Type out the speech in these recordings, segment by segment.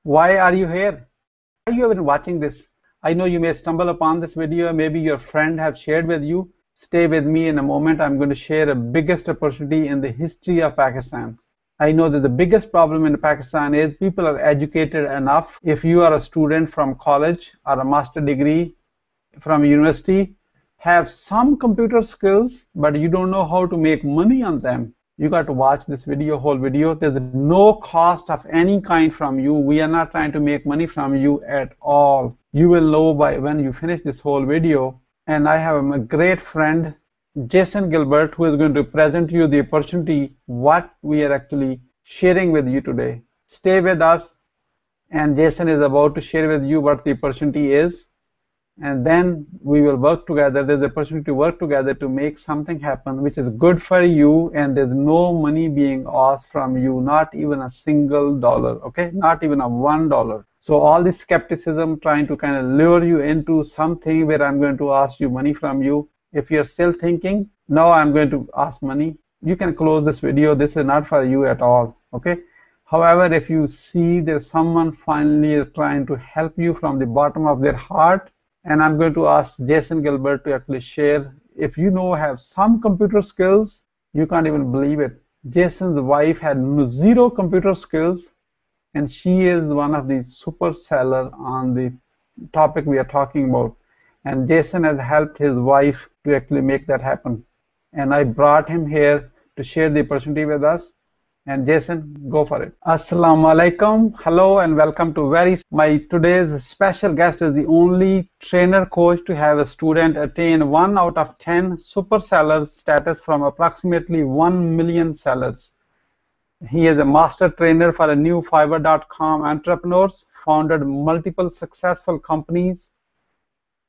Why are you here? Why you have been watching this? I know you may stumble upon this video, maybe your friend have shared with you. Stay with me in a moment. I'm going to share the biggest opportunity in the history of Pakistan. I know that the biggest problem in Pakistan is people are educated enough. If you are a student from college or a master degree from university, have some computer skills, but you don't know how to make money on them. You got to watch this video, whole video. There's no cost of any kind from you. We are not trying to make money from you at all. You will know by when you finish this whole video. And I have a great friend, Jason Gilbert, who is going to present you the opportunity, what we are actually sharing with you today. Stay with us, and Jason is about to share with you what the opportunity is. And then we will work together. There's an opportunity to work together to make something happen which is good for you, and there's no money being asked from you, not even a single dollar, okay? Not even a $1. So all this skepticism trying to kind of lure you into something where I'm going to ask you money from you, if you're still thinking, no, I'm going to ask money, you can close this video. This is not for you at all, okay? However, if you see there's someone finally is trying to help you from the bottom of their heart, and I'm going to ask Jason Gilbert to actually share, if you know have some computer skills, you can't even believe it. Jason's wife had zero computer skills, and she is one of the super seller on the topic we are talking about. And Jason has helped his wife to actually make that happen. And I brought him here to share the opportunity with us. And Jason, go for it. Assalamu alaikum. Hello and welcome to my today's special guest is the only trainer coach to have a student attain 1 out of 10 super seller status from approximately 1 million sellers. He is a master trainer for a new Fiverr.com entrepreneurs, founded multiple successful companies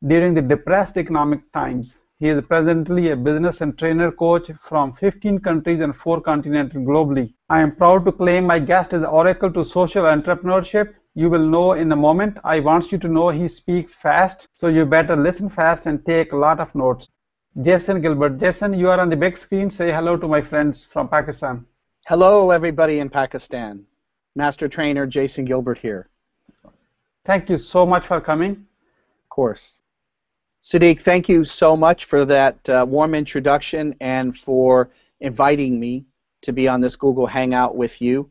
during the depressed economic times. He is presently a business and trainer coach from 15 countries and 4 continents globally. I am proud to claim my guest is oracle to social entrepreneurship. You will know in a moment. I want you to know he speaks fast, so you better listen fast and take a lot of notes. Jason Gilbert. Jason, you are on the big screen. Say hello to my friends from Pakistan. Hello, everybody in Pakistan. Master trainer Jason Gilbert here. Thank you so much for coming. Of course. Siddique, thank you so much for that warm introduction and for inviting me to be on this Google Hangout with you.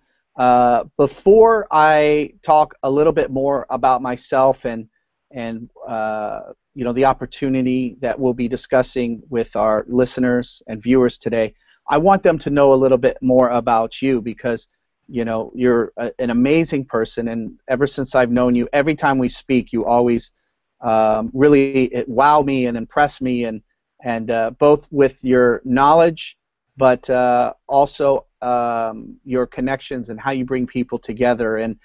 Before I talk a little bit more about myself and you know, the opportunity that we'll be discussing with our listeners and viewers today, I want them to know a little bit more about you because, you know, you're an amazing person, and ever since I've known you, every time we speak, you always really wow me and impress me, and both with your knowledge, but also your connections and how you bring people together, and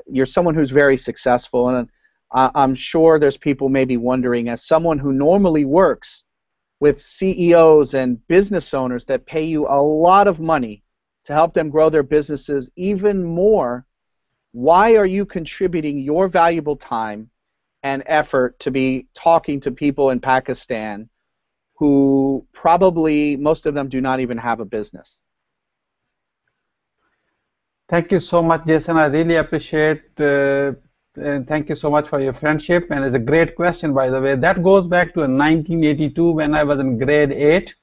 you're someone who's very successful, and I'm sure there's people maybe wondering, as someone who normally works with CEOs and business owners that pay you a lot of money to help them grow their businesses even more, why are you contributing your valuable time and effort to be talking to people in Pakistan who probably, most of them, do not even have a business? Thank you so much, Jason. I really appreciate and thank you so much for your friendship, and it's a great question, by the way. That goes back to 1982 when I was in grade 8.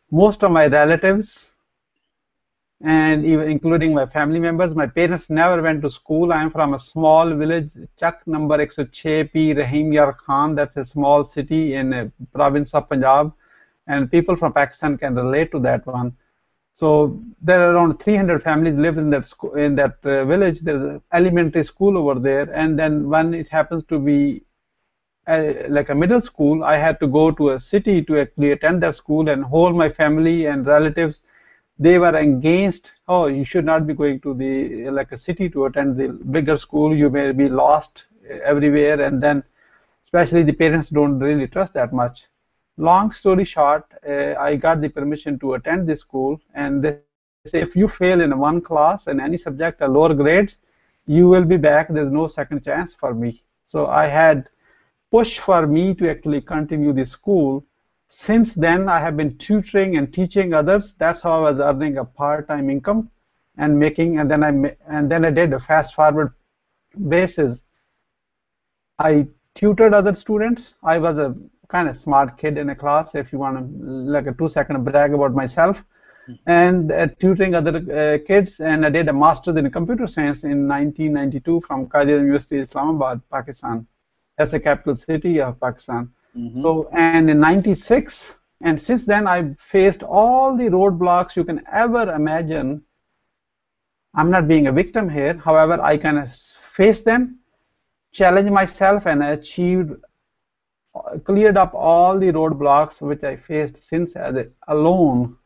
Most of my relatives, and even including my family members, my parents never went to school. I am from a small village, Chak number 106 P Rahim Yar Khan. That's a small city in a province of Punjab, and people from Pakistan can relate to that one. So there are around 300 families live in that village. There's an elementary school over there, and then when it happens to be like a middle school, I had to go to a city to actually attend that school, and whole my family and relatives, they were against, oh, you should not be going to the like a city to attend the bigger school. You may be lost everywhere, and then especially the parents don't really trust that much. Long story short, I got the permission to attend this school, and they say if you fail in one class in any subject or lower grades, you will be back. There's no second chance for me. So I had push for me to actually continue the school. Since then, I have been tutoring and teaching others. That's how I was earning a part-time income. and making, and then I did a fast forward basis. I tutored other students. I was a kind of smart kid in a class, if you want to, like a 2-second brag about myself, and tutoring other kids. And I did a master's in computer science in 1992 from Qaeda University, Islamabad, Pakistan. That's the capital city of Pakistan. So, and in 96, and since then I've faced all the roadblocks you can ever imagine. I'm not being a victim here. However, I kind of faced them, challenged myself, and cleared up all the roadblocks which I faced since alone,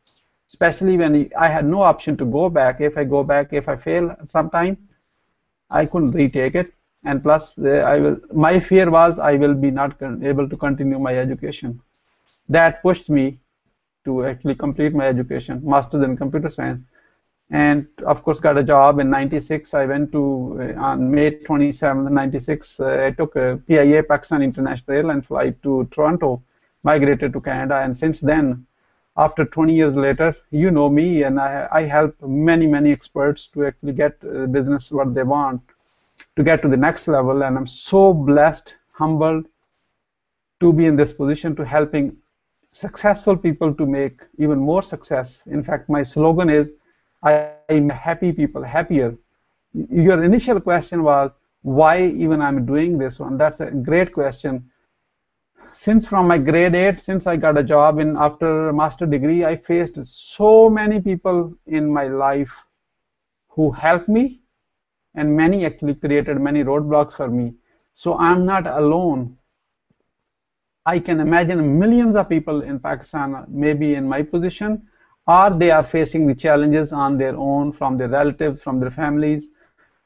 especially when I had no option to go back. If I go back, if I fail sometime, I couldn't retake it. And plus, my fear was I will be not able to continue my education. That pushed me to actually complete my education, master's in computer science. And of course, got a job in 96. I went to, on May 27th, 96, I took a PIA, Pakistan International Airlines flight to Toronto, migrated to Canada. And since then, after 20 years later, you know me, and I help many, many experts to actually get business what they want, to get to the next level. And I'm so blessed, humbled to be in this position, to helping successful people to make even more success. In fact, my slogan is, I'm happy people happier. Your initial question was, why even I'm doing this one? That's a great question. Since from my grade 8, since I got a job after a master degree, I faced so many people in my life who helped me, and many actually created many roadblocks for me. So I'm not alone. I can imagine millions of people in Pakistan maybe in my position, or they are facing the challenges on their own, from their relatives, from their families,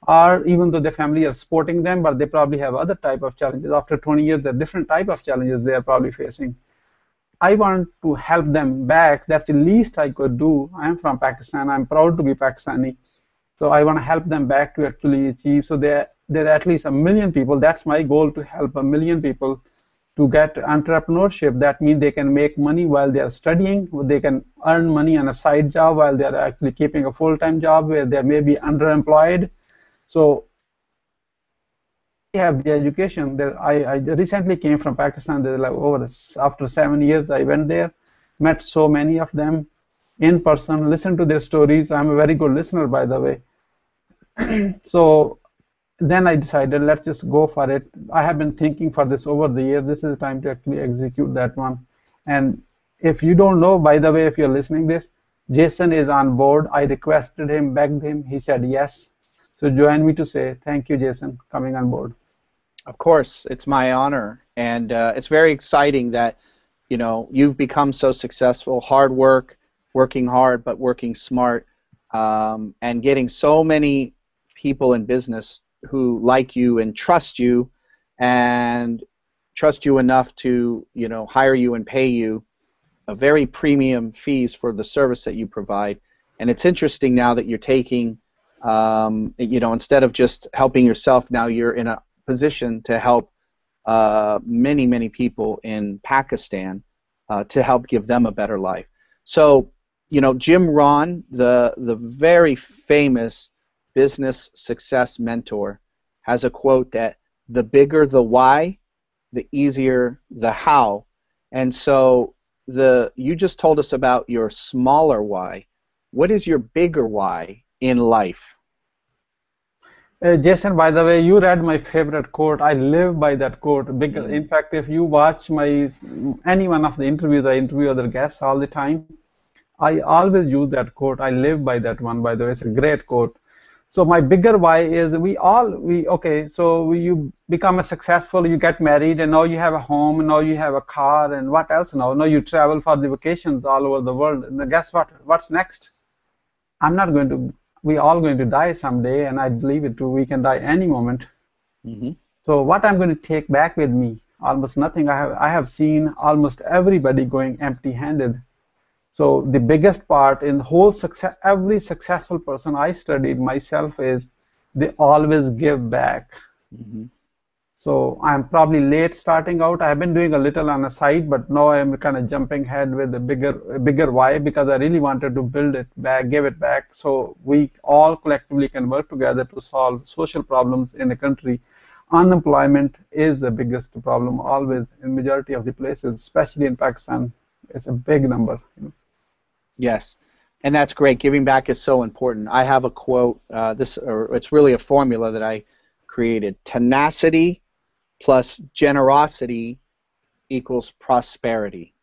or even though their family are supporting them, but they probably have other type of challenges. After 20 years, there are different type of challenges they are probably facing. I want to help them back. That's the least I could do. I'm from Pakistan. I'm proud to be Pakistani. So I want to help them back to actually achieve. So there are at least 1 million people. That's my goal, to help 1 million people to get entrepreneurship. That means they can make money while they are studying. They can earn money on a side job while they are actually keeping a full-time job where they may be underemployed. So I have the education. I recently came from Pakistan. There's like after 7 years, I went there, met so many of them in person, listened to their stories. I'm a very good listener, by the way. So then I decided, let's just go for it. I have been thinking for this over the years. This is the time to actually execute that one. And if you don't know, by the way, if you're listening this, Jason is on board. I requested him, begged him. He said yes. So join me to say thank you, Jason, coming on board. Of course, it's my honor, and it's very exciting that you've become so successful. Hard work, working hard, but working smart, and getting so many people in business who like you and trust you enough to hire you and pay you a very premium fees for the service that you provide. And it's interesting now that you're taking instead of just helping yourself, now you're in a position to help many, many people in Pakistan to help give them a better life. So, Jim Rohn, the very famous business success mentor, has a quote that the bigger the why, the easier the how. And so you just told us about your smaller why. What is your bigger why in life? Jason, by the way, you read my favorite quote. I live by that quote. Because, in fact, if you watch any one of the interviews, I interview other guests all the time, I always use that quote. I live by that one, by the way. It's a great quote. So my bigger why is you become a successful, you get married, and now you have a home, and now you have a car, and what else now? Now you travel for the vacations all over the world. And guess what? What's next? We're all going to die someday, and I believe it too. We can die any moment. So what I'm going to take back with me? Almost nothing. I have seen almost everybody going empty-handed. So the biggest part in the whole success, every successful person I studied myself, is they always give back. So I'm probably late starting out. I've been doing a little on the side, but now I'm kind of jumping ahead with a bigger why, because I really wanted to build it back, give it back, so we all collectively can work together to solve social problems in the country. Unemployment is the biggest problem always in majority of the places, especially in Pakistan. It's a big number. Yes, and that's great. Giving back is so important. I have a quote. It's really a formula that I created. Tenacity plus generosity equals prosperity.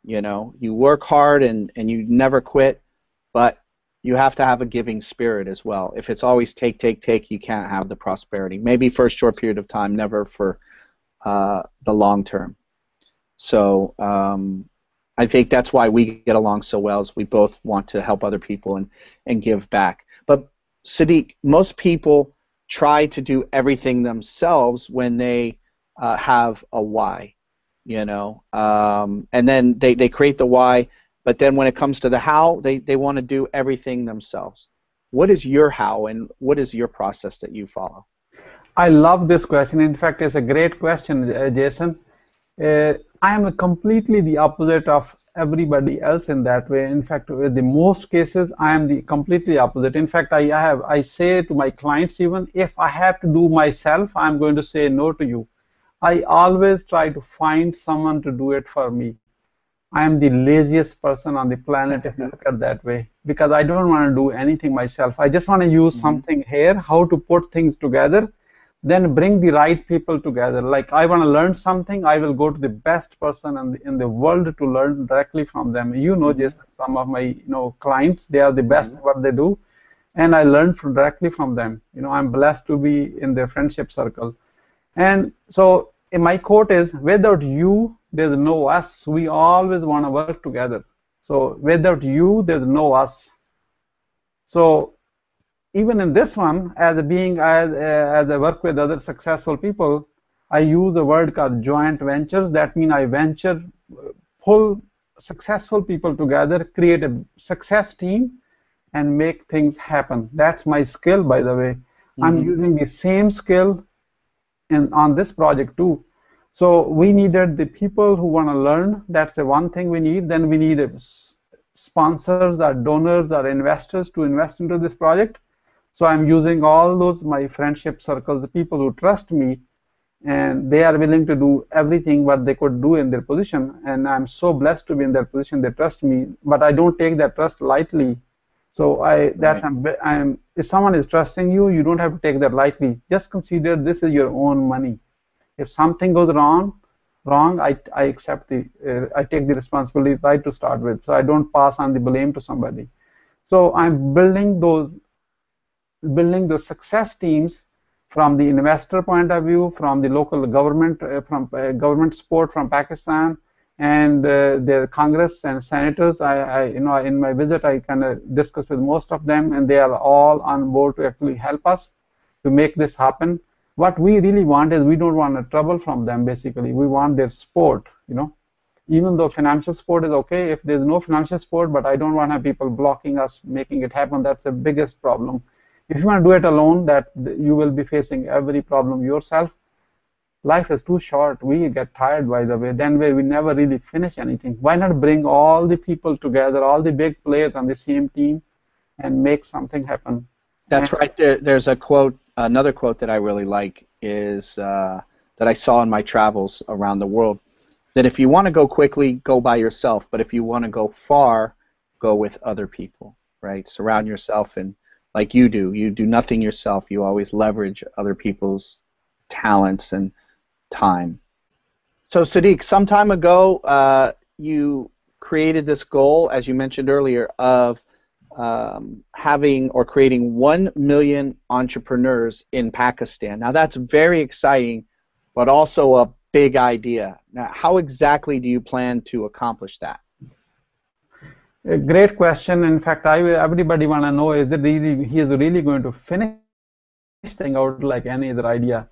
You work hard and you never quit, but you have to have a giving spirit as well. If it's always take, take, take, you can't have the prosperity. Maybe for a short period of time, never for the long term. So I think that's why we get along so well, is we both want to help other people and give back. But Siddique, most people try to do everything themselves when they have a why, and then they create the why, but then when it comes to the how, they want to do everything themselves. What is your how, and what is your process that you follow? I love this question. In fact, it's a great question, Jason. I am completely the opposite of everybody else in that way. In fact, with the most cases, I am the completely opposite. In fact, I say to my clients, even if I have to do myself, I'm going to say no to you. I always try to find someone to do it for me. I am the laziest person on the planet if you look at that way, because I don't want to do anything myself. I just want to use something here, how to put things together, then bring the right people together. Like I want to learn something, I will go to the best person in the world to learn directly from them. Just some of my clients, they are the best at what they do, and I learn directly from them. I'm blessed to be in their friendship circle. And so in my quote is, without you, there's no us. We always want to work together. So without you, there's no us. So even in this one, as I work with other successful people, I use a word called joint ventures. That means I venture, pull successful people together, create a success team, and make things happen. That's my skill, by the way. I'm using the same skill on this project too. So we needed the people who want to learn. That's the one thing we need. Then we need sponsors or donors or investors to invest into this project. So I'm using all those, my friendship circles, the people who trust me, and they are willing to do everything what they could do in their position. And I'm so blessed to be in that position. They trust me, but I don't take that trust lightly. So if someone is trusting you, you don't have to take that lightly. Just consider this is your own money. If something goes wrong, I accept I take the responsibility right to start with. So I don't pass on the blame to somebody. So I'm building those success teams from the investor point of view, from the local government, from government support from Pakistan, and the Congress and senators. In my visit, I kind of discussed with most of them, and they are all on board to actually help us to make this happen. What we really want is, we don't want a trouble from them. Basically, we want their support. Even though financial support is okay, if there's no financial support, but I don't want to have people blocking us making it happen. That's the biggest problem. If you want to do it alone, that you will be facing every problem yourself. Life is too short. We get tired, by the way. Then we never really finish anything. Why not bring all the people together, all the big players on the same team, and make something happen? That's right. There's a quote, another quote that I really like is that I saw in my travels around the world, that if you want to go quickly, go by yourself. But if you want to go far, go with other people, right? Surround yourself, and like you do nothing yourself. You always leverage other people's talents and time. So Siddique, some time ago, you created this goal, as you mentioned earlier, of having or creating 1 million entrepreneurs in Pakistan. Now that's very exciting, but also a big idea. Now, how exactly do you plan to accomplish that? A great question. In fact, everybody want to know, is that he is really going to finish thing out like any other idea?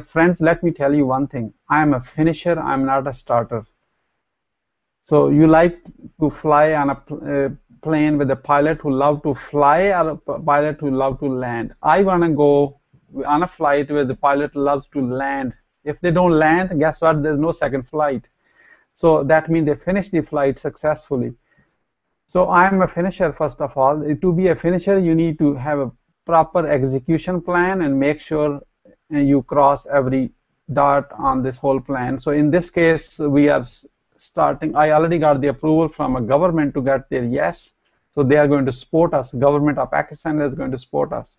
Friends, let me tell you one thing. I am a finisher. I'm not a starter. So you like to fly on a plane with a pilot who love to fly, or a pilot who love to land? I want to go on a flight where the pilot loves to land If they don't land, guess what? There's no second flight. So that means they finish the flight successfully. So I'm a finisher, first of all. To be a finisher, you need to have a proper execution plan and make sure you cross every dot on this whole plan. So in this case, we are starting. I already got the approval from a government to get their yes. So they are going to support us. Government of Pakistan is going to support us.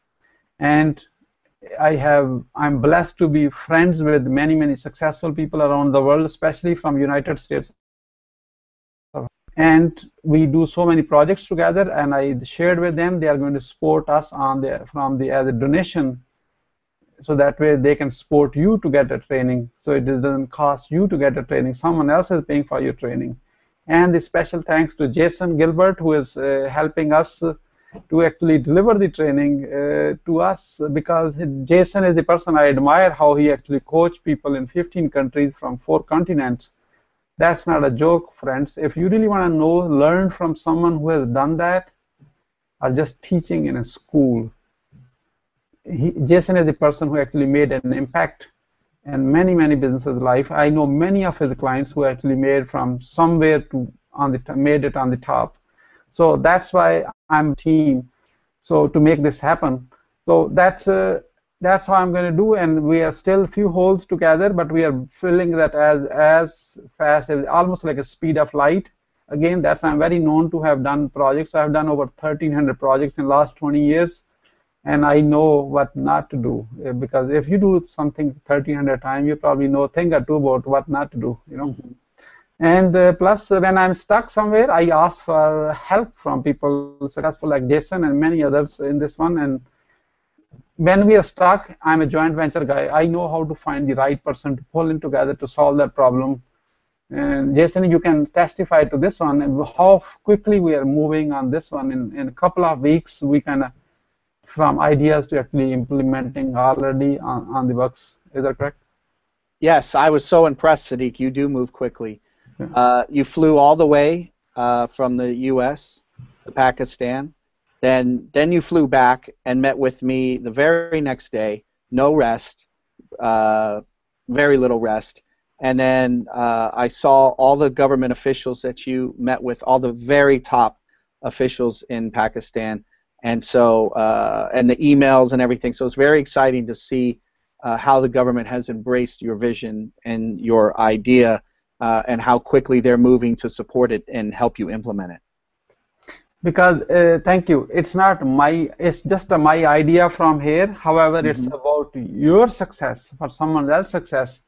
And I'm blessed to be friends with many successful people around the world, especially from United States. And we do so many projects together, and I shared with them they are going to support us on as a donation, so that way they can support you to get a training, so it doesn't cost you to get a training. Someone else is paying for your training. And the special thanks to Jason Gilbert, who is helping us to actually deliver the training to us, because Jason is the person I admire, how he actually coached people in 15 countries from 4 continents. That's not a joke, friends. If you really want to learn from someone who has done that, or just teaching in a school, Jason is the person who actually made an impact in many businesses' life. I know many of his clients who actually made from somewhere to made it on the top. So that's why I'm a team. So to make this happen, so that's how I'm going to do. And we are still a few holes together, but we are filling that as fast as almost like a speed of light. Again, I'm very known to have done projects. I've done over 1,300 projects in the last 20 years. And I know what not to do, because if you do something 1,300 times, you probably know a thing or two about what not to do, you know. Mm-hmm. And plus, when I'm stuck somewhere, I ask for help from people successful like Jason and many others in this one. And when we are stuck, I'm a joint venture guy. I know how to find the right person to pull in together to solve that problem. And Jason, you can testify to this one, and how quickly we are moving on this one. In a couple of weeks, we kind of from ideas to actually implementing already on the works. Is that correct? Yes, I was so impressed, Siddique. You do move quickly. Yeah. You flew all the way from the U.S. to Pakistan. Then you flew back and met with me the very next day. No rest, very little rest. And then I saw all the government officials that you met with, all the very top officials in Pakistan. And so, and the emails and everything. So it's very exciting to see how the government has embraced your vision and your idea, and how quickly they're moving to support it and help you implement it. Because, thank you. It's just my idea from here. However, mm-hmm. It's about your success, for someone else's success.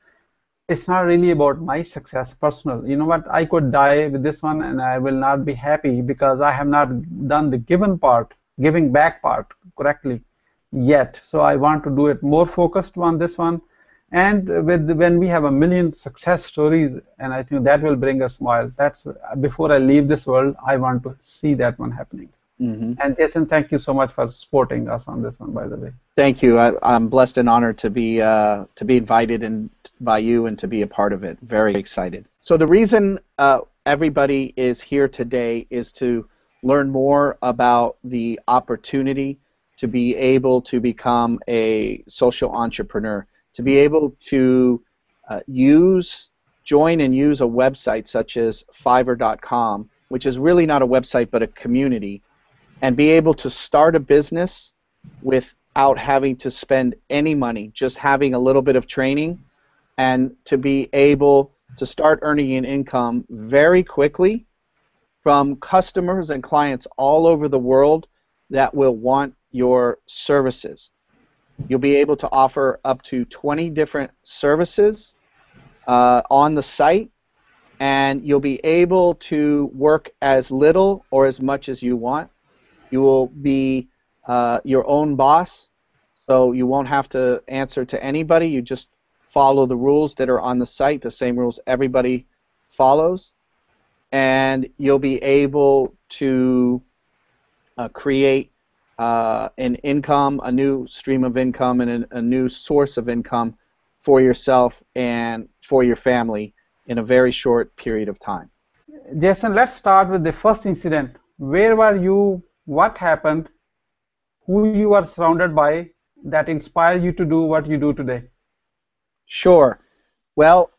It's not really about my success, personal. You know what? I could die with this one, and I will not be happy because I have not done the giving back part correctly yet. So I want to do it more focused on this one, and when we have 1 million success stories, and I think that will bring a smile. That's before I leave this world, I want to see that one happening. Mm-hmm. And Jason, thank you so much for supporting us on this one, by the way. Thank you. I'm blessed and honored to be invited by you and to be a part of it. Very excited. So the reason everybody is here today is to learn more about the opportunity to be able to become a social entrepreneur, to be able to join and use a website such as Fiverr.com, which is really not a website but a community, and be able to start a business without having to spend any money, just having a little bit of training, and to be able to start earning an income very quickly from customers and clients all over the world that will want your services. You'll be able to offer up to 20 different services on the site, and you'll be able to work as little or as much as you want. You will be your own boss, so you won't have to answer to anybody. You just follow the rules that are on the site, the same rules everybody follows, and you'll be able to create an income, a new stream of income, and a new source of income for yourself and for your family in a very short period of time. Jason, let's start with the first incident. Where were you? What happened? Who you are surrounded by that inspired you to do what you do today? Sure. Well,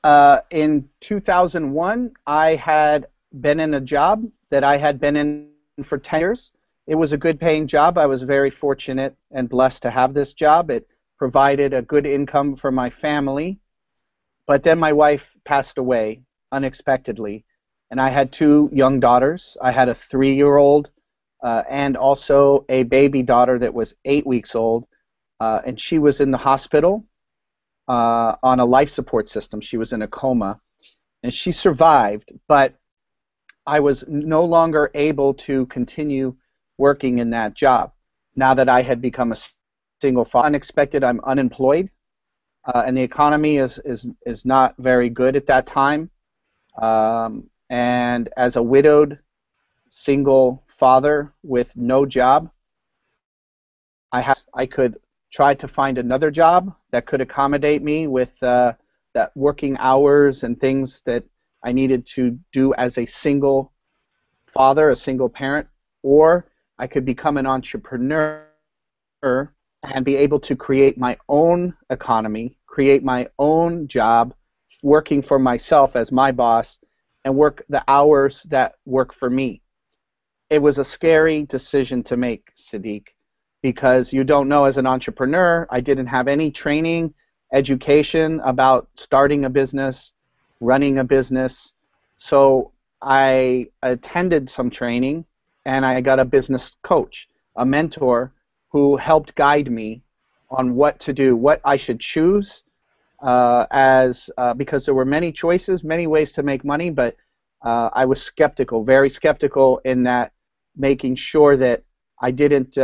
in 2001, I had been in a job that I had been in for 10 years. It was a good paying job. I was very fortunate and blessed to have this job. It provided a good income for my family. But then my wife passed away unexpectedly, and I had two young daughters. I had a 3-year-old and also a baby daughter that was 8 weeks old, and she was in the hospital on a life support system. She was in a coma, and she survived, but I was no longer able to continue working in that job now that I had become a single father. Unexpected, I'm unemployed, and the economy is not very good at that time. And as a widowed single father with no job, I could try to find another job that could accommodate me with that working hours and things that I needed to do as a single father, a single parent, or I could become an entrepreneur and be able to create my own economy, create my own job, working for myself as my boss, and work the hours that work for me. It was a scary decision to make, Siddique, because you don't know, as an entrepreneur, I didn't have any training, education about starting a business, running a business. So I attended some training, and I got a business coach, a mentor, who helped guide me on what to do, what I should choose, because there were many choices, many ways to make money, but I was skeptical, very skeptical, in that making sure that I didn't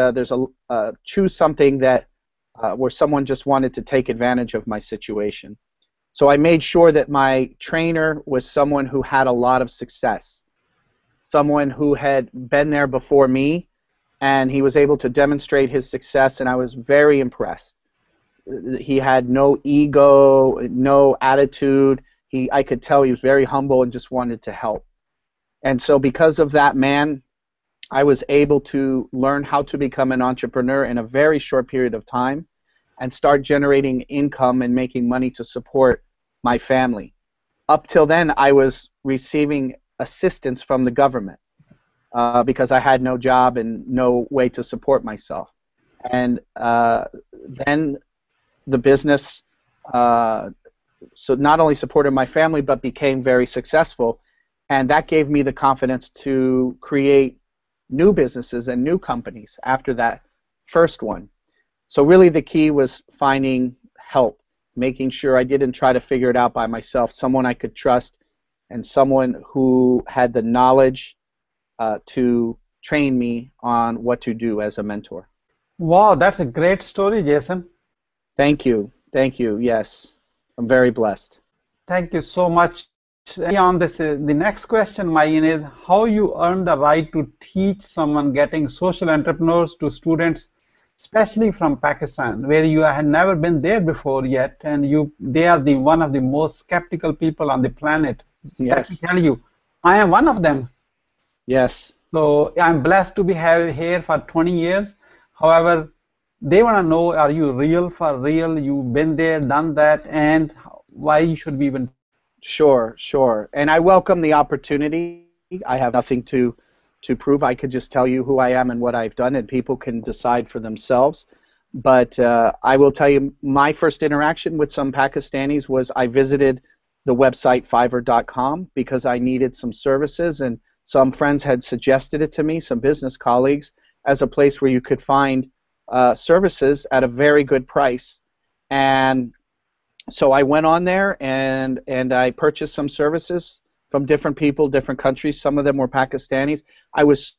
choose something that where someone just wanted to take advantage of my situation. So I made sure that my trainer was someone who had a lot of success, someone who had been there before me, and he was able to demonstrate his success, and I was very impressed. He had no ego, no attitude. I could tell he was very humble and just wanted to help. And so because of that man, I was able to learn how to become an entrepreneur in a very short period of time and start generating income and making money to support my family. Up till then, I was receiving assistance from the government because I had no job and no way to support myself. And then the business so not only supported my family but became very successful, and that gave me the confidence to create new businesses and new companies after that first one. So really the key was finding help, making sure I didn't try to figure it out by myself, someone I could trust and someone who had the knowledge to train me on what to do as a mentor. Wow, that's a great story, Jason. Thank you. Thank you. Yes, I'm very blessed. Thank you so much. On this, the next question, mine, is how you earn the right to teach someone getting social entrepreneurs to students, especially from Pakistan, where you had never been there before yet, and they are one of the most skeptical people on the planet. Yes. Let me tell you, I am one of them. Yes. So I'm blessed to be here for 20 years. However, they want to know, are you real for real? You've been there, done that, and why should we even? Sure, sure. And I welcome the opportunity. I have nothing to prove. I could just tell you who I am and what I've done, and people can decide for themselves. But I will tell you, my first interaction with some Pakistanis was I visited the website Fiverr.com because I needed some services, and some friends had suggested it to me, some business colleagues, as a place where you could find services at a very good price. And so I went on there and I purchased some services from different people, different countries. Some of them were Pakistanis. I was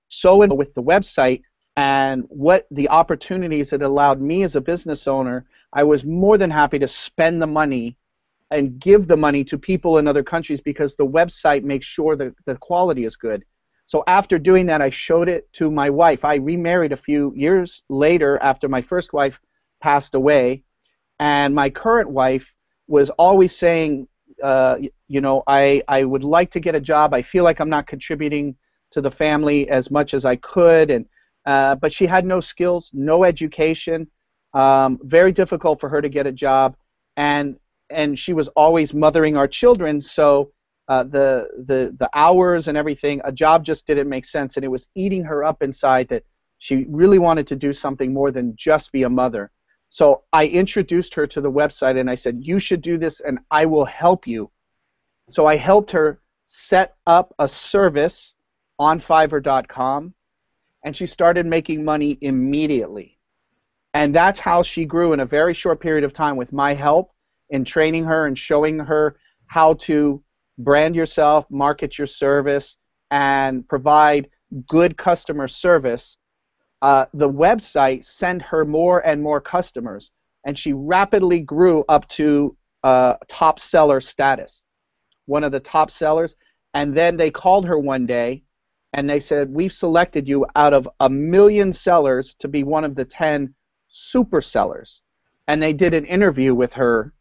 so in with the website and what the opportunities it allowed me as a business owner. I was more than happy to spend the money and give the money to people in other countries because the website makes sure that the quality is good. So after doing that, I showed it to my wife. I remarried a few years later after my first wife passed away. And my current wife was always saying, you know, I would like to get a job. I feel like I'm not contributing to the family as much as I could. And but she had no skills, no education, very difficult for her to get a job. And and she was always mothering our children, so the hours and everything, a job just didn't make sense, and it was eating her up inside that she really wanted to do something more than just be a mother. So I introduced her to the website, and I said, you should do this, and I will help you. So I helped her set up a service on Fiverr.com, and she started making money immediately. And that's how she grew in a very short period of time with my help in training her and showing her how to brand yourself, market your service, and provide good customer service. The website sent her more and more customers, and she rapidly grew up to top seller status, one of the top sellers. And then they called her one day, and they said, we've selected you out of 1 million sellers to be one of the 10 super sellers. And they did an interview with her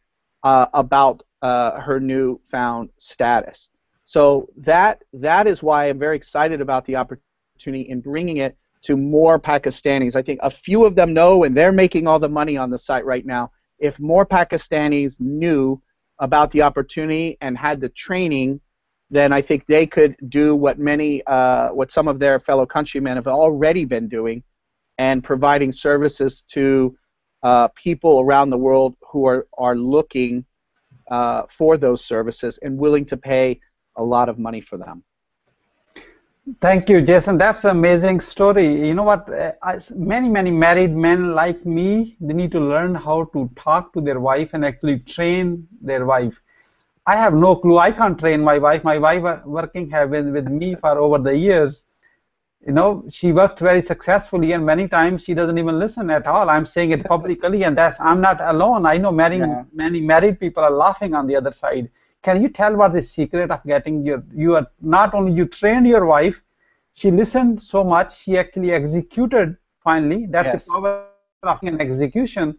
about her newfound status. So that is why I'm very excited about the opportunity in bringing it to more Pakistanis. I think a few of them know, and they're making all the money on the site right now. If more Pakistanis knew about the opportunity and had the training, then I think they could do what some of their fellow countrymen have already been doing, and providing services to people around the world who are looking for those services and willing to pay a lot of money for them. Thank you, Jason. That's an amazing story. You know what? Many married men like me, they need to learn how to talk to their wife and actually train their wife. I have no clue. I can't train my wife. My wife working have been with me for over the years. You know, she works very successfully, and many times she doesn't even listen at all. I'm saying it publicly, and I'm not alone. I know many married people are laughing on the other side. Can you tell what the secret of getting you are not only you trained your wife, she listened so much, she actually executed finally. That's the power of an execution.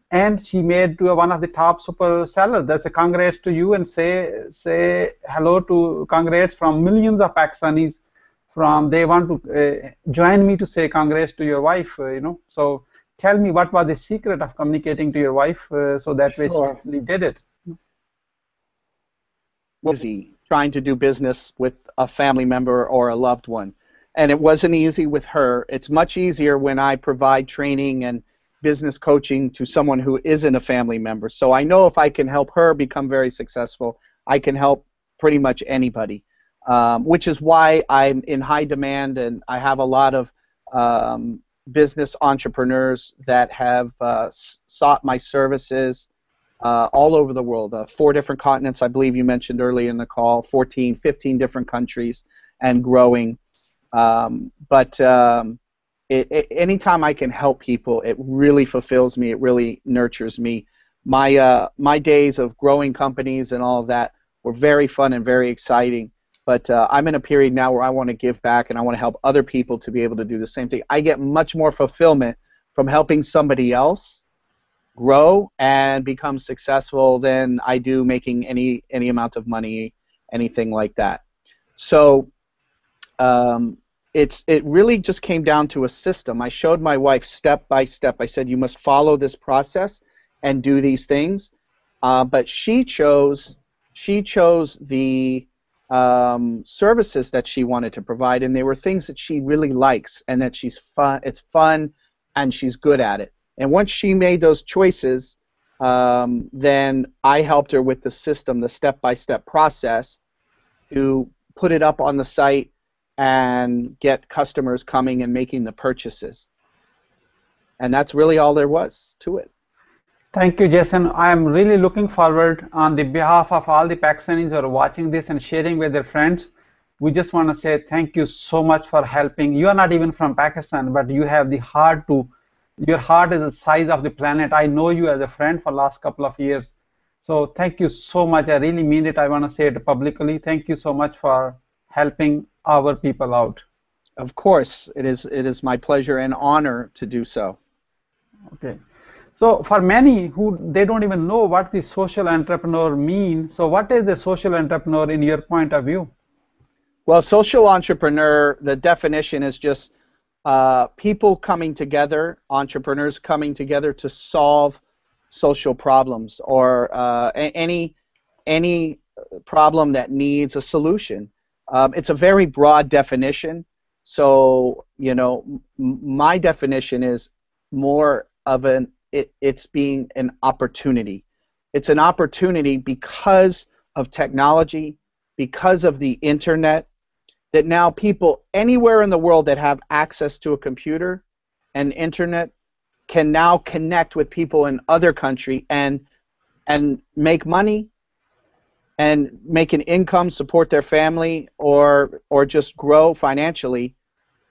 And she made to one of the top super sellers. That's a congrats to you, and say hello to congrats from millions of Pakistanis. They want to join me to say congrats to your wife. You know, so tell me what was the secret of communicating to your wife so that way she actually did it. Easy trying to do business with a family member or a loved one, and it wasn't easy with her. It's much easier when I provide training and business coaching to someone who isn't a family member. So I know if I can help her become very successful, I can help pretty much anybody, which is why I'm in high demand, and I have a lot of business entrepreneurs that have sought my services all over the world, 4 different continents, I believe you mentioned earlier in the call, 14, 15 different countries, and growing. Anytime I can help people, it really fulfills me. It really nurtures me. My days of growing companies and all of that were very fun and very exciting. But I'm in a period now where I want to give back, and I want to help other people to be able to do the same thing. I get much more fulfillment from helping somebody else grow and become successful than I do making any amount of money, anything like that. So it really just came down to a system. I showed my wife step by step. I said, you must follow this process and do these things. But she chose the services that she wanted to provide, and they were things that she really likes and that it's fun and she's good at it. And once she made those choices, then I helped her with the system, the step-by-step process to put it up on the site and get customers coming and making the purchases. And that's really all there was to it. Thank you, Jason. I am really looking forward on the behalf of all the Pakistanis who are watching this and sharing with their friends. We just want to say thank you so much for helping. You are not even from Pakistan, but you have the heart to. Your heart is the size of the planet. I know you as a friend for the last couple of years. So thank you so much. I really mean it. I want to say it publicly. Thank you so much for helping our people out. Of course. It is my pleasure and honor to do so. Okay. So for many who they don't even know what the social entrepreneur means, so what is the social entrepreneur in your point of view? Well, social entrepreneur, the definition is just people coming together, entrepreneurs coming together to solve social problems or any problem that needs a solution. It's a very broad definition. So, you know, my definition is more of it's being an opportunity. It's an opportunity because of technology, because of the internet, that now people anywhere in the world that have access to a computer and internet can now connect with people in other countries and make money and make an income, support their family, or just grow financially.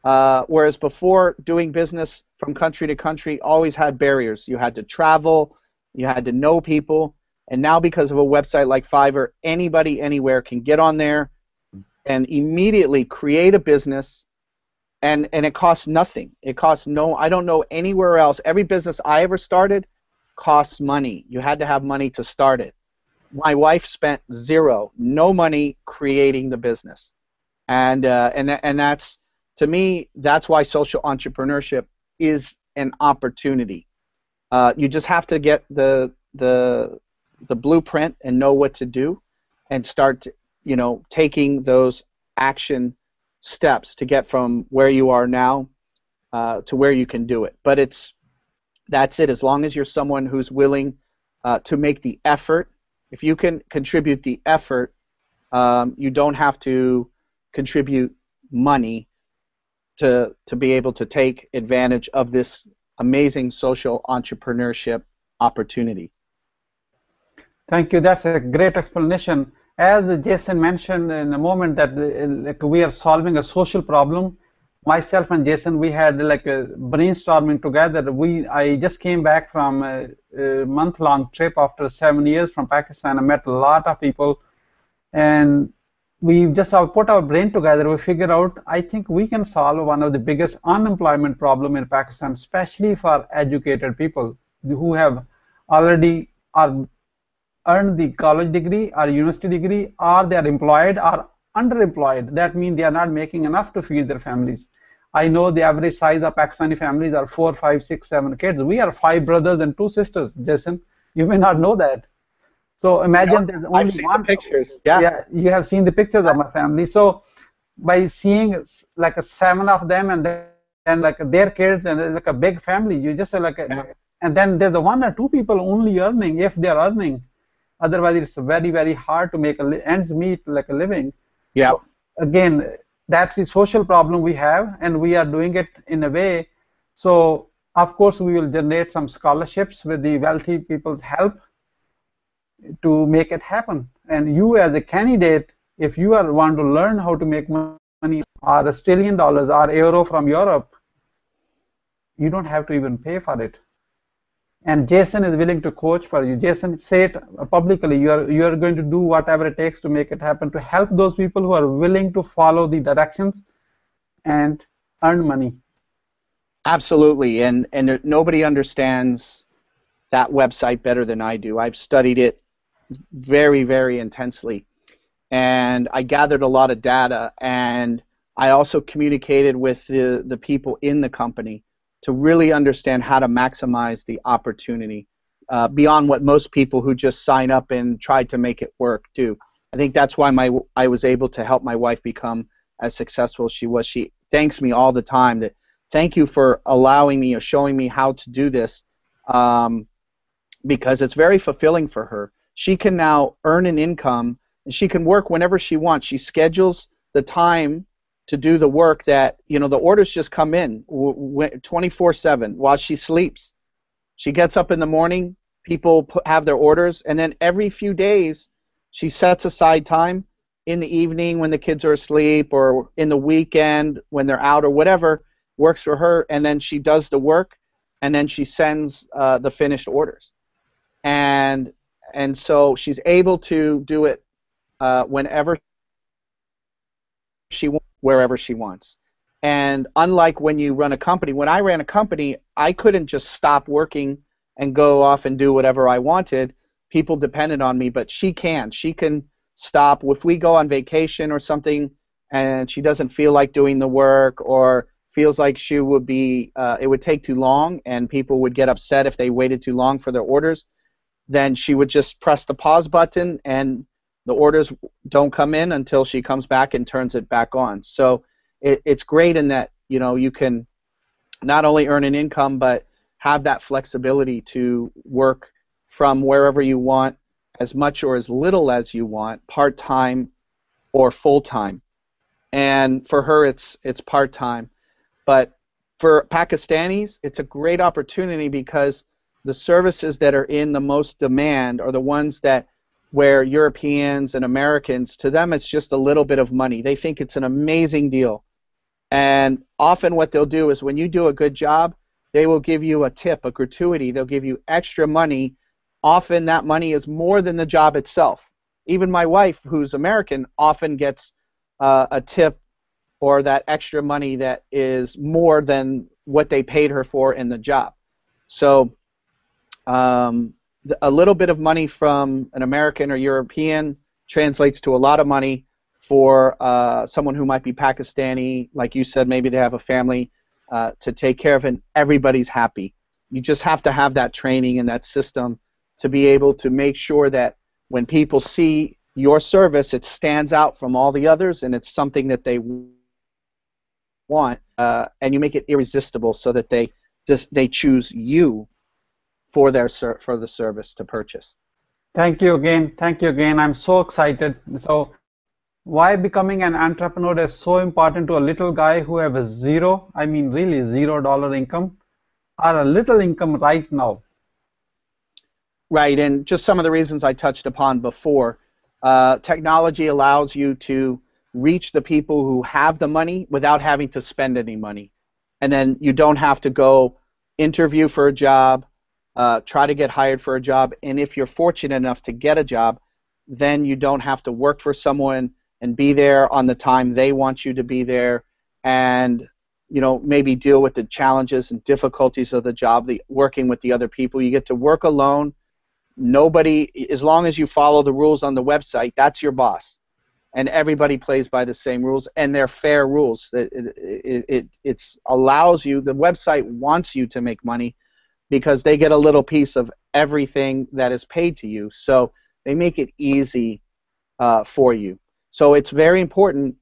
Whereas before, doing business from country to country always had barriers. You had to travel, you had to know people, and now because of a website like Fiverr, anybody anywhere can get on there and immediately create a business, and it costs nothing. It costs I don't know anywhere else. Every business I ever started costs money. You had to have money to start it. My wife spent zero, no money creating the business, and that's, to me, that's why social entrepreneurship is an opportunity. You just have to get the blueprint and know what to do, and start, you know, taking those action steps to get from where you are now to where you can do it. But that's it. As long as you're someone who's willing to make the effort. If you can contribute the effort, you don't have to contribute money to be able to take advantage of this amazing social entrepreneurship opportunity. Thank you. That's a great explanation. As Jason mentioned in a moment that like we are solving a social problem, myself and Jason, we had like a brainstorming together. I just came back from a month-long trip after 7 years from Pakistan. I met a lot of people, and we just put our brain together. We figured out, I think we can solve one of the biggest unemployment problem in Pakistan, especially for educated people who have already earned the college degree or university degree, or they are employed or underemployed. That means they are not making enough to feed their families. I know the average size of Pakistani families are 4, 5, 6, 7 kids. We are 5 brothers and 2 sisters, Jason. You may not know that. So imagine there's only I've seen the pictures. Yeah, you have seen the pictures of my family. So by seeing like 7 of them and then like their kids and like a big family, you just like and then there's 1 or 2 people only earning, if they are earning. Otherwise, it's very, very hard to make ends meet like a living. Yeah. So, again, that's the social problem we have, and we are doing it in a way. So, of course, we will generate some scholarships with the wealthy people's help to make it happen. And you, as a candidate, if you want to learn how to make money, or Australian dollars or euro from Europe, you don't have to even pay for it. And Jason is willing to coach for you. Jason, say it publicly. You are going to do whatever it takes to make it happen, to help those people who are willing to follow the directions and earn money. Absolutely, and nobody understands that website better than I do. I've studied it very, very intensely, and I gathered a lot of data, and I also communicated with the people in the company to really understand how to maximize the opportunity beyond what most people who just sign up and try to make it work do. I think that's why I was able to help my wife become as successful as she was. She thanks me all the time that thank you for allowing me or showing me how to do this, because it's very fulfilling for her. She can now earn an income, and she can work whenever she wants. She schedules the time to do the work that, you know, the orders just come in 24/7 while she sleeps. She gets up in the morning, people have their orders, and then every few days she sets aside time in the evening when the kids are asleep or in the weekend when they're out or whatever works for her, and then she does the work, and then she sends the finished orders. And so she's able to do it whenever she wants, wherever she wants. And unlike when you run a company, when I ran a company, I couldn't just stop working and go off and do whatever I wanted. People depended on me, but she can. She can stop. If we go on vacation or something and she doesn't feel like doing the work or feels like she would be, it would take too long and people would get upset if they waited too long for their orders, then she would just press the pause button, and the orders don't come in until she comes back and turns it back on. So it's great in that, you know, you can not only earn an income, but have that flexibility to work from wherever you want, as much or as little as you want, part-time or full-time. And for her, it's part-time. But for Pakistanis, it's a great opportunity because the services that are in the most demand are the ones that where Europeans and Americans, to them it's just a little bit of money. They think it's an amazing deal. And often what they'll do is when you do a good job, they will give you a tip, a gratuity. They'll give you extra money. Often that money is more than the job itself. Even my wife, who's American, often gets a tip or that extra money that is more than what they paid her for in the job. So a little bit of money from an American or European translates to a lot of money for someone who might be Pakistani. Like you said, maybe they have a family to take care of, and everybody's happy. You just have to have that training and that system to be able to make sure that when people see your service, it stands out from all the others, and it's something that they want, and you make it irresistible so that they choose you for the service to purchase. Thank you again. Thank you again. I'm so excited. So why becoming an entrepreneur is so important to a little guy who have a zero, I mean really $0 income, or a little income right now. Right, and just some of the reasons I touched upon before. Technology allows you to reach the people who have the money without having to spend any money. And then you don't have to go interview for a job, try to get hired for a job, and if you're fortunate enough to get a job, then you don't have to work for someone and be there on the time they want you to be there, and you know, maybe deal with the challenges and difficulties of the job, working with the other people. You get to work alone. Nobody, as long as you follow the rules on the website, that's your boss. And everybody plays by the same rules, and they're fair rules. It allows you, the website wants you to make money because they get a little piece of everything that is paid to you. So they make it easy for you. So it's very important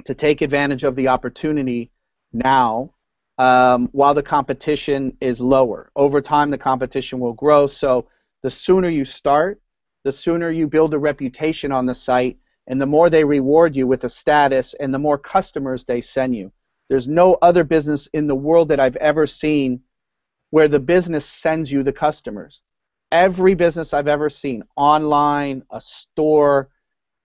to take advantage of the opportunity now while the competition is lower. Over time, the competition will grow. So the sooner you start, the sooner you build a reputation on the site, and the more they reward you with a status, and the more customers they send you. There's no other business in the world that I've ever seen where the business sends you the customers. Every business I've ever seen, online, a store,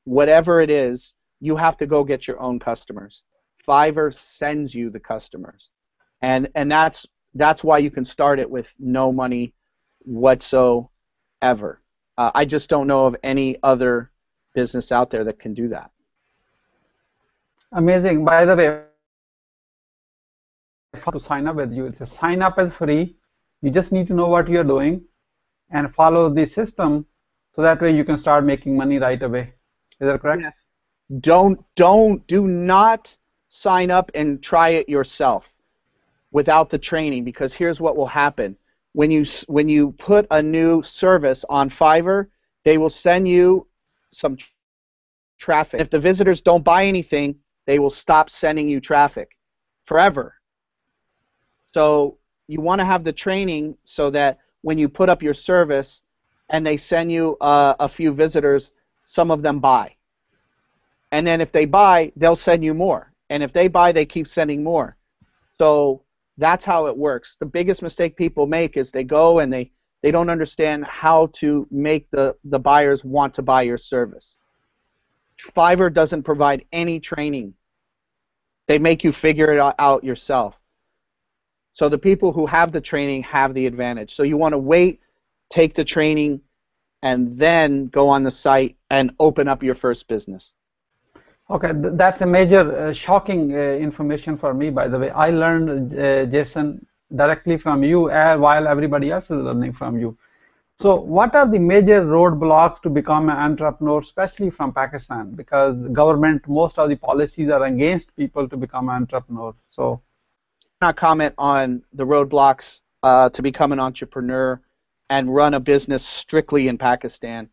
whatever it is, you have to go get your own customers. Fiverr sends you the customers. And that's why you can start it with no money whatsoever. I just don't know of any other business out there that can do that. Amazing. By the way, to sign up with you, it's a sign up is free. You just need to know what you're doing and follow the system, so that way you can start making money right away. Is that correct? Yes. Do not sign up and try it yourself without the training, because here's what will happen. When you put a new service on Fiverr, they will send you some traffic. If the visitors don't buy anything, they will stop sending you traffic forever. So you want to have the training so that when you put up your service and they send you a few visitors, some of them buy. And then if they buy, they'll send you more. And if they buy, they keep sending more. So that's how it works. The biggest mistake people make is they go and they don't understand how to make the buyers want to buy your service. Fiverr doesn't provide any training. They make you figure it out yourself. So the people who have the training have the advantage. So you want to wait, take the training, and then go on the site and open up your first business. Okay, that's a major shocking information for me, by the way. I learned, Jason, directly from you while everybody else is learning from you. So what are the major roadblocks to become an entrepreneur, especially from Pakistan? Because the government, most of the policies are against people to become an entrepreneur. So, not comment on the roadblocks to become an entrepreneur and run a business strictly in Pakistan.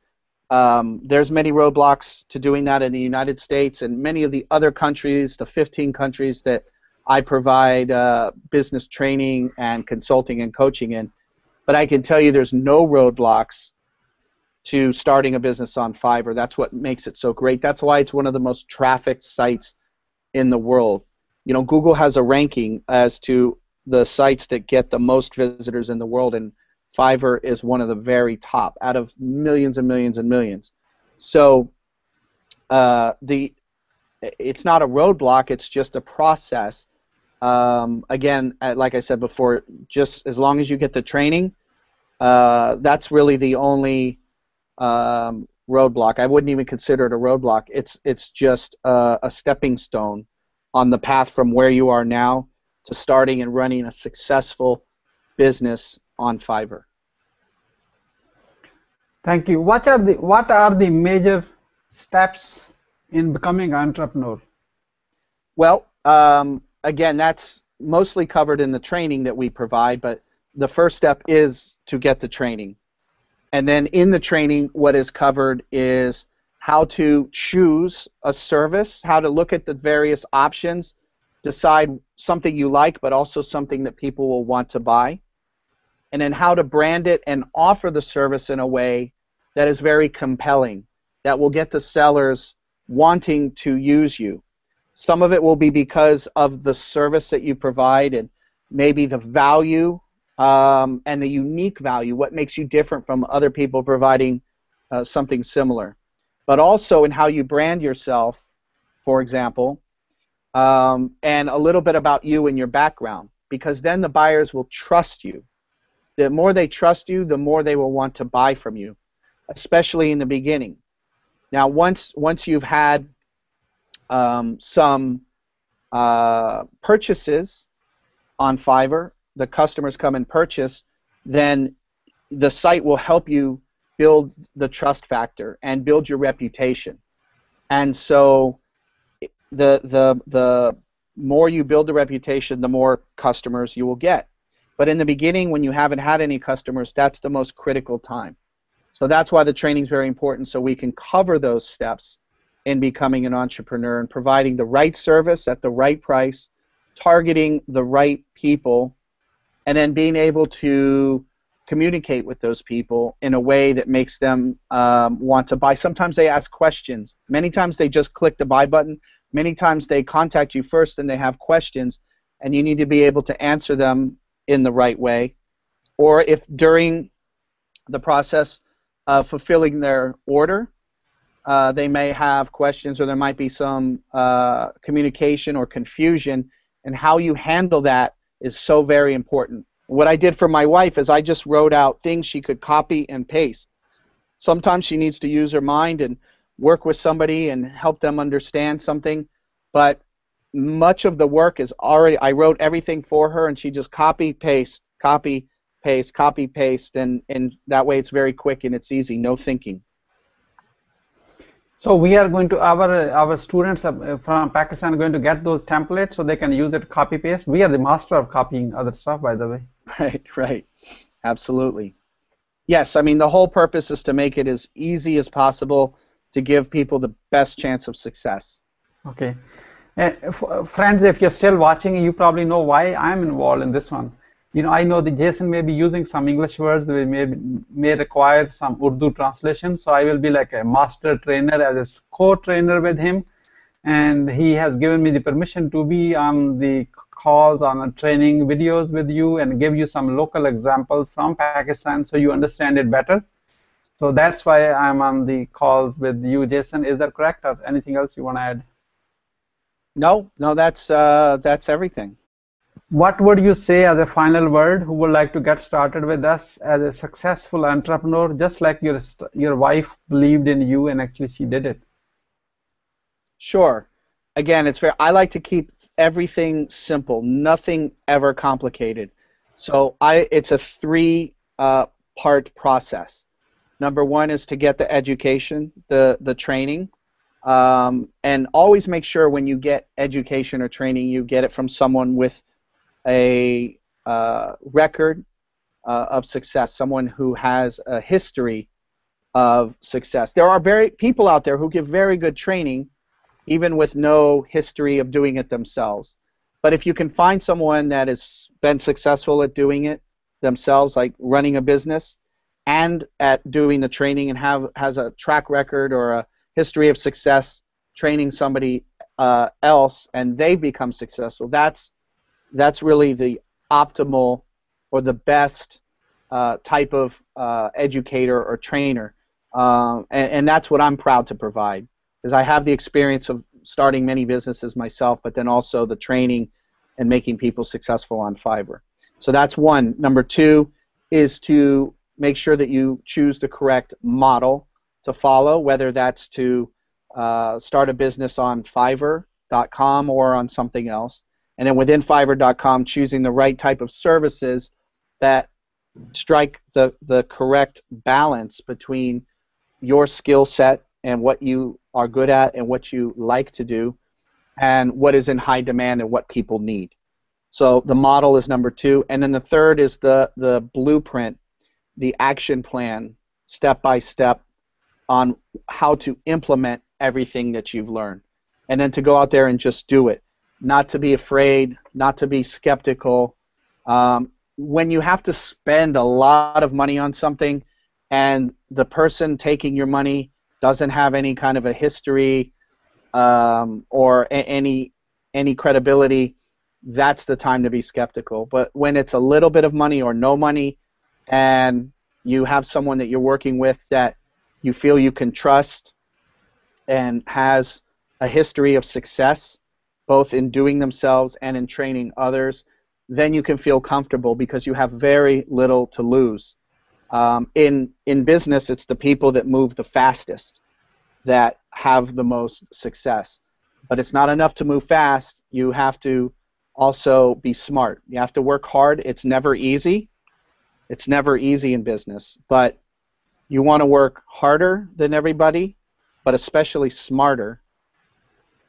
There's many roadblocks to doing that in the United States and many of the other countries, the 15 countries that I provide business training and consulting and coaching in. But I can tell you there's no roadblocks to starting a business on Fiverr. That's what makes it so great. That's why it's one of the most trafficked sites in the world. You know, Google has a ranking as to the sites that get the most visitors in the world, and Fiverr is one of the very top out of millions and millions and millions. So it's not a roadblock, it's just a process. Again, like I said before, just as long as you get the training, that's really the only roadblock. I wouldn't even consider it a roadblock. It's just a stepping stone on the path from where you are now to starting and running a successful business on Fiverr. Thank you. What are the major steps in becoming an entrepreneur? Well, again, that's mostly covered in the training that we provide, but the first step is to get the training. And then in the training, what is covered is how to choose a service, how to look at the various options, decide something you like, but also something that people will want to buy, and then how to brand it and offer the service in a way that is very compelling, that will get the sellers wanting to use you. Some of it will be because of the service that you provide and maybe the value and the unique value, what makes you different from other people providing something similar. But also in how you brand yourself, for example, and a little bit about you and your background, because then the buyers will trust you. The more they trust you, the more they will want to buy from you, especially in the beginning. Now, once you've had some purchases on Fiverr, the customers come and purchase, then the site will help you build the trust factor and build your reputation. And so the more you build the reputation, the more customers you will get. But in the beginning, when you haven't had any customers, that's the most critical time. So that's why the training is very important, so we can cover those steps in becoming an entrepreneur and providing the right service at the right price, targeting the right people, and then being able to communicate with those people in a way that makes them want to buy. Sometimes they ask questions. Many times they just click the buy button. Many times they contact you first and they have questions, and you need to be able to answer them in the right way. Or if during the process of fulfilling their order, they may have questions, or there might be some communication or confusion, and how you handle that is so very important. What I did for my wife is I just wrote out things she could copy and paste. Sometimes she needs to use her mind and work with somebody and help them understand something, but much of the work is already, I wrote everything for her, and she just copy, paste, copy, paste, copy, paste, and that way it's very quick and it's easy, no thinking. So we are going to, our students from Pakistan are going to get those templates so they can use it, copy paste. We are the master of copying other stuff, by the way. Right, absolutely. Yes, I mean the whole purpose is to make it as easy as possible to give people the best chance of success. Okay. Friends, if you're still watching, you probably know why I'm involved in this one. You know, I know that Jason may be using some English words that may require some Urdu translation, so I will be like a master trainer as a co-trainer with him, and he has given me the permission to be on the calls, on training videos with you and give you some local examples from Pakistan so you understand it better. So that's why I'm on the calls with you, Jason. Is that correct, or anything else you want to add? No, that's everything. What would you say as a final word who would like to get started with us as a successful entrepreneur, just like your wife believed in you and actually she did it? Sure. Again, it's fair. I like to keep everything simple, nothing ever complicated. So it's a three-part process. Number one is to get the education, the training, and always make sure when you get education or training, you get it from someone with a record, of success, someone who has a history of success. There are people out there who give very good training, even with no history of doing it themselves. But if you can find someone that has been successful at doing it themselves, like running a business, and at doing the training and has a track record or a history of success training somebody else, and they become successful, that's really the optimal or the best type of educator or trainer. And that's what I'm proud to provide, because I have the experience of starting many businesses myself, but then also the training and making people successful on Fiverr. So that's one. Number two is to make sure that you choose the correct model to follow, whether that's to start a business on Fiverr.com or on something else. And then within Fiverr.com, choosing the right type of services that strike the correct balance between your skill set and what you are good at and what you like to do, and what is in high demand and what people need. So the model is number two. And then the third is the blueprint, the action plan, step by step, on how to implement everything that you've learned. And then to go out there and just do it. Not to be afraid, not to be skeptical. When you have to spend a lot of money on something and the person taking your money doesn't have any kind of a history or any credibility, that's the time to be skeptical. But when it's a little bit of money or no money, and you have someone that you're working with that you feel you can trust and has a history of success, both in doing themselves and in training others, then you can feel comfortable because you have very little to lose. In business, it's the people that move the fastest that have the most success. But it's not enough to move fast. You have to also be smart. You have to work hard. It's never easy. It's never easy in business. But you want to work harder than everybody, but especially smarter.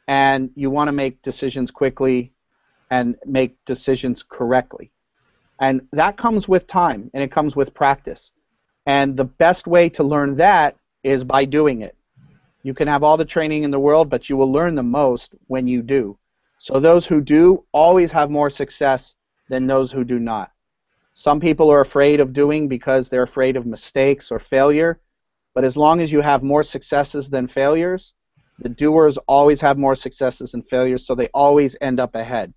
And you want to make decisions quickly and make decisions correctly. And that comes with time, and it comes with practice. And the best way to learn that is by doing it. You can have all the training in the world, but you will learn the most when you do. So those who do always have more success than those who do not. Some people are afraid of doing because they're afraid of mistakes or failure. But as long as you have more successes than failures, the doers always have more successes than failures, so they always end up ahead.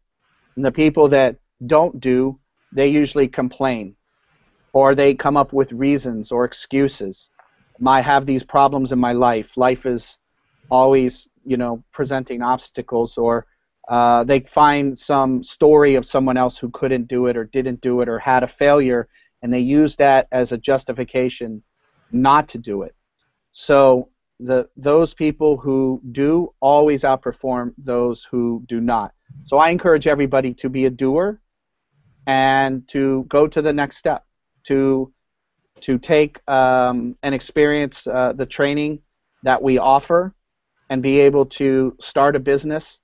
And the people that don't do, they usually complain, or they come up with reasons or excuses. I have these problems in my life. Life is always, presenting obstacles, or they find some story of someone else who couldn't do it or didn't do it or had a failure, and they use that as a justification not to do it. So those people who do always outperform those who do not. So I encourage everybody to be a doer and to go to the next step, to take and experience the training that we offer and be able to start a business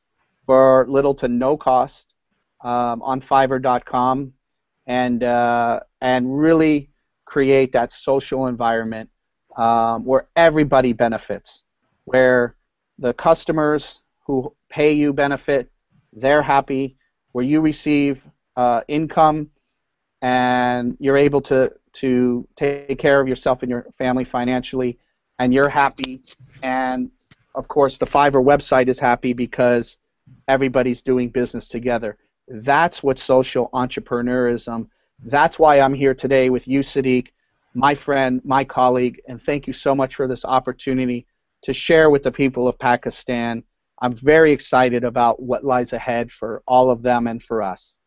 for little to no cost on Fiverr.com and really create that social environment where everybody benefits, where the customers who pay you benefit, they're happy, where you receive income and you're able to take care of yourself and your family financially, and you're happy. And of course the Fiverr website is happy because everybody's doing business together. That's what social entrepreneurism. That's why I'm here today with you, Siddique, my friend, my colleague, and thank you so much for this opportunity to share with the people of Pakistan. I'm very excited about what lies ahead for all of them and for us.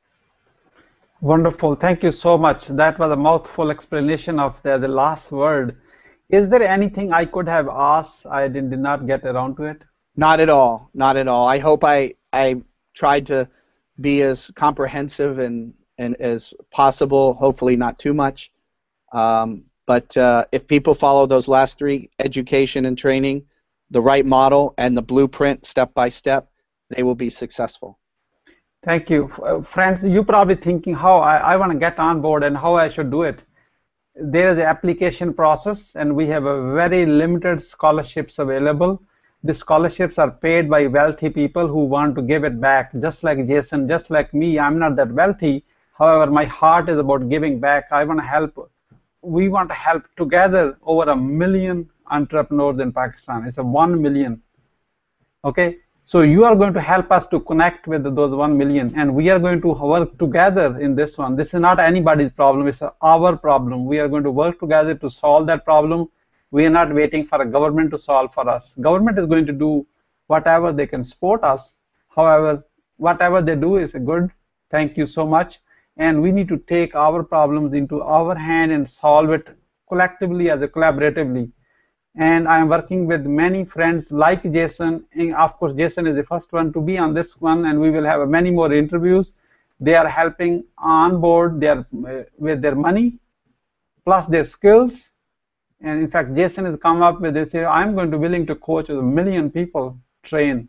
Wonderful. Thank you so much. That was a mouthful explanation of the last word. Is there anything I could have asked I did not get around to it? Not at all. Not at all. I hope I tried to be as comprehensive and as possible, hopefully not too much. But if people follow those last three, education and training, the right model, and the blueprint step by step, they will be successful. Thank you. Friends, you probably thinking how I want to get on board and how I should do it. There is an application process and we have a very limited scholarships available. The scholarships are paid by wealthy people who want to give it back, just like Jason, just like me. I'm not that wealthy. However, my heart is about giving back. I want to help. We want to help together over 1 million entrepreneurs in Pakistan. It's a 1 million. Okay, so you are going to help us to connect with those 1 million, and we are going to work together in this one. This is not anybody's problem, it's our problem. We are going to work together to solve that problem. We are not waiting for a government to solve for us. Government is going to do whatever they can support us. However, whatever they do is good. Thank you so much. And we need to take our problems into our hand and solve it collectively as a collaboratively. And I'm working with many friends like Jason. And of course, Jason is the first one to be on this one, and we will have many more interviews. They are helping on board their, with their money, plus their skills. And in fact, Jason has come up with this, I'm going to willing to coach 1 million people, train.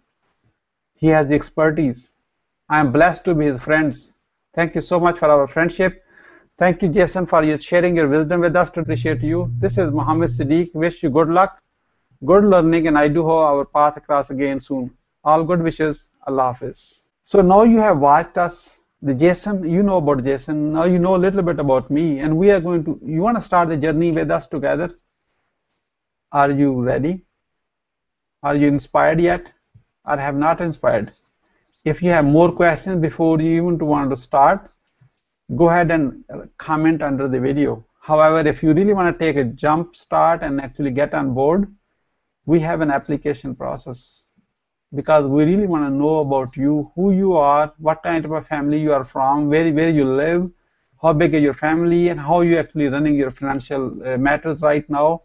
He has the expertise. I'm blessed to be his friends. Thank you so much for our friendship. Thank you, Jason, for sharing your wisdom with us. To appreciate you. This is Mohammed Siddique. Wish you good luck, good learning, and I do hope our path across again soon. All good wishes. Allah Hafiz. So now you have watched us. The Jason, you know about Jason. Now you know a little bit about me, and we are going to. You want to start the journey with us together? Are you ready? Are you inspired yet, or have not inspired? If you have more questions before you even want to start, go ahead and comment under the video. However, if you really want to take a jump start and actually get on board, we have an application process, because we really want to know about you, who you are, what kind of a family you are from, where you live, how big is your family, and how you actually running your financial matters right now.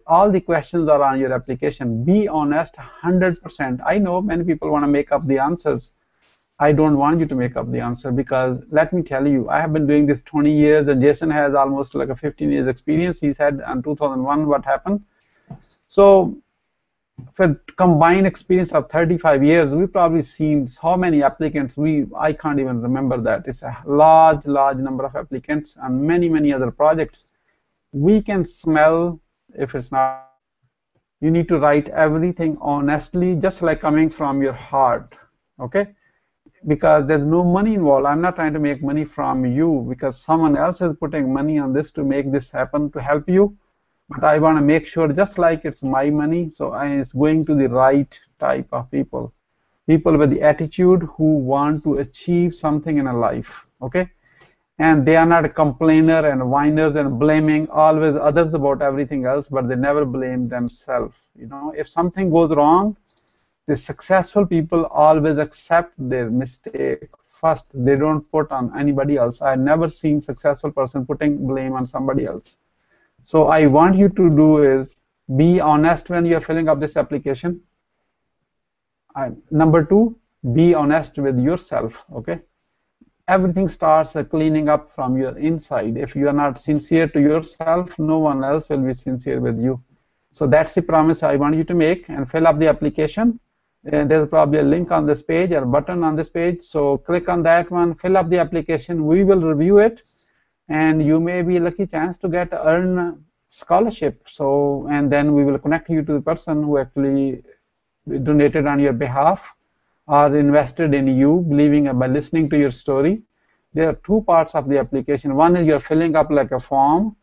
All the questions are on your application. Be honest 100%. I know many people want to make up the answers. I don't want you to make up the answer, because let me tell you, I have been doing this 20 years and Jason has almost like a 15 years experience. He said in 2001 what happened. So for combined experience of 35 years, we've probably seen how many applicants. I can't even remember that. It's a large number of applicants and many other projects. We can smell if it's not. You need to write everything honestly, just like coming from your heart. Okay? Because there's no money involved. I'm not trying to make money from you, because someone else is putting money on this to make this happen, to help you. But I want to make sure, just like it's my money, so it's going to the right type of people. People with the attitude who want to achieve something in a life, okay? And they are not a complainer and whiners and blaming always others about everything else, but they never blame themselves. You know, if something goes wrong, the successful people always accept their mistake first. They don't put on anybody else. I've never seen successful person putting blame on somebody else. So I want you to do is be honest when you're filling up this application. Number two, be honest with yourself, okay? Everything starts cleaning up from your inside. If you are not sincere to yourself, no one else will be sincere with you. So that's the promise I want you to make, and fill up the application. And there's probably a link on this page or a button on this page, so click on that one, fill up the application. We will review it, and you may be a lucky chance to earn scholarship. So, and then we will connect you to the person who actually donated on your behalf or invested in you, believing by listening to your story. There are two parts of the application. One is you're filling up like a form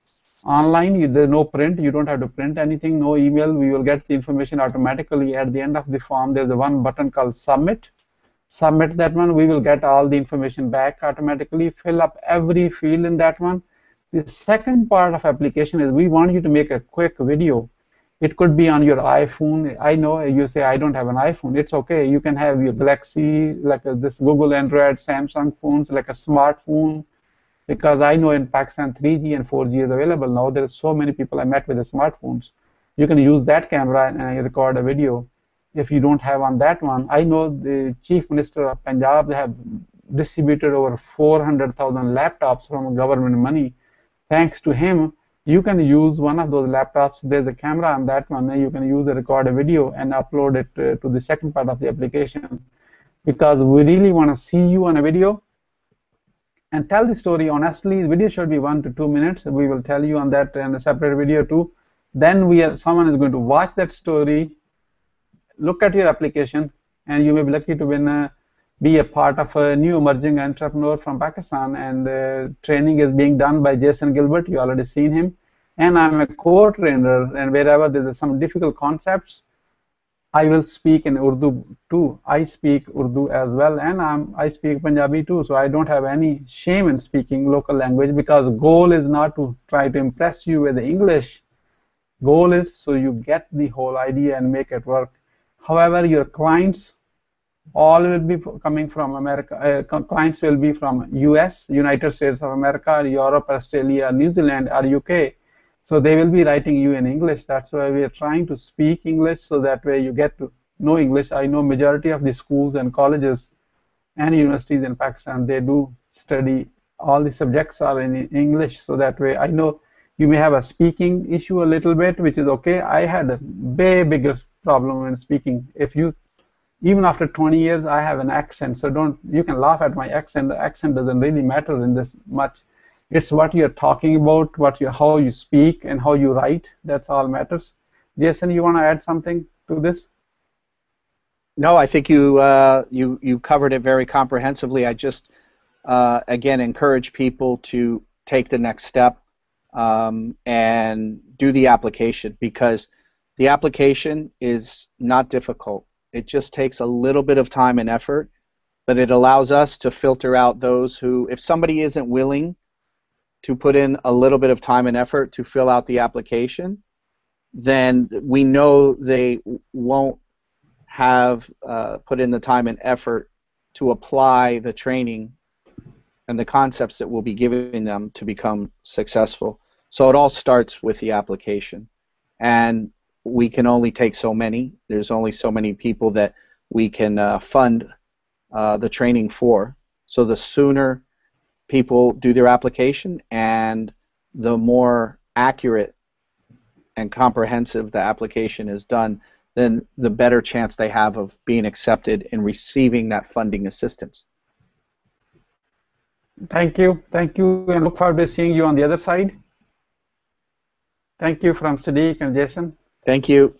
online. There's no print. You don't have to print anything, no email. We will get the information automatically at the end of the form. There's a one button called submit. Submit that one. We will get all the information back automatically. Fill up every field in that one. The second part of application is we want you to make a quick video. It could be on your iPhone. I know you say I don't have an iPhone. It's okay. You can have your Galaxy, like this Google Android, Samsung phones, like a smartphone. Because I know in Pakistan 3G and 4G is available now. There are so many people I met with the smartphones. You can use that camera and record a video. If you don't have on that one, I know the Chief Minister of Punjab, they have distributed over 400,000 laptops from government money. Thanks to him, you can use one of those laptops. There's a camera on that one, and you can use the record a video and upload it to the second part of the application. because we really want to see you on a video and tell the story honestly. The video should be 1 to 2 minutes. We will tell you on that in a separate video too. Then someone is going to watch that story, look at your application, and you may be lucky to be a part of a new emerging entrepreneur from Pakistan. And training is being done by Jason Gilbert. You already seen him. And I'm a co-trainer, and wherever there's some difficult concepts, I will speak in Urdu too. I speak Urdu as well, and I speak Punjabi too. So I don't have any shame in speaking local language, because goal is not to try to impress you with the English. Goal is so you get the whole idea and make it work. However, your clients all will be coming from America. Clients will be from US, United States of America, Europe, Australia, New Zealand, or UK. So they will be writing you in English. That's why we are trying to speak English, so that way you get to know English. I know majority of the schools and colleges and universities in Pakistan, they do study, all the subjects are in English, so that way I know you may have a speaking issue a little bit, which is okay. I had a way bigger problem in speaking. Even after 20 years, I have an accent, so you can laugh at my accent. The accent doesn't really matter in this much. It's what you're talking about, how you speak, and how you write. That's all matters. Jason, you want to add something to this? No, I think you covered it very comprehensively. I just again encourage people to take the next step and do the application, because the application is not difficult. It just takes a little bit of time and effort, but it allows us to filter out those who, if somebody isn't willing to put in a little bit of time and effort to fill out the application, then we know they won't have put in the time and effort to apply the training and the concepts that we'll be giving them to become successful. So it all starts with the application. And we can only take so many. There's only so many people that we can fund the training for. So the sooner people do their application, and the more accurate and comprehensive the application is done, then the better chance they have of being accepted and receiving that funding assistance. Thank you, and look forward to seeing you on the other side. Thank you from Siddique and Jason. Thank you.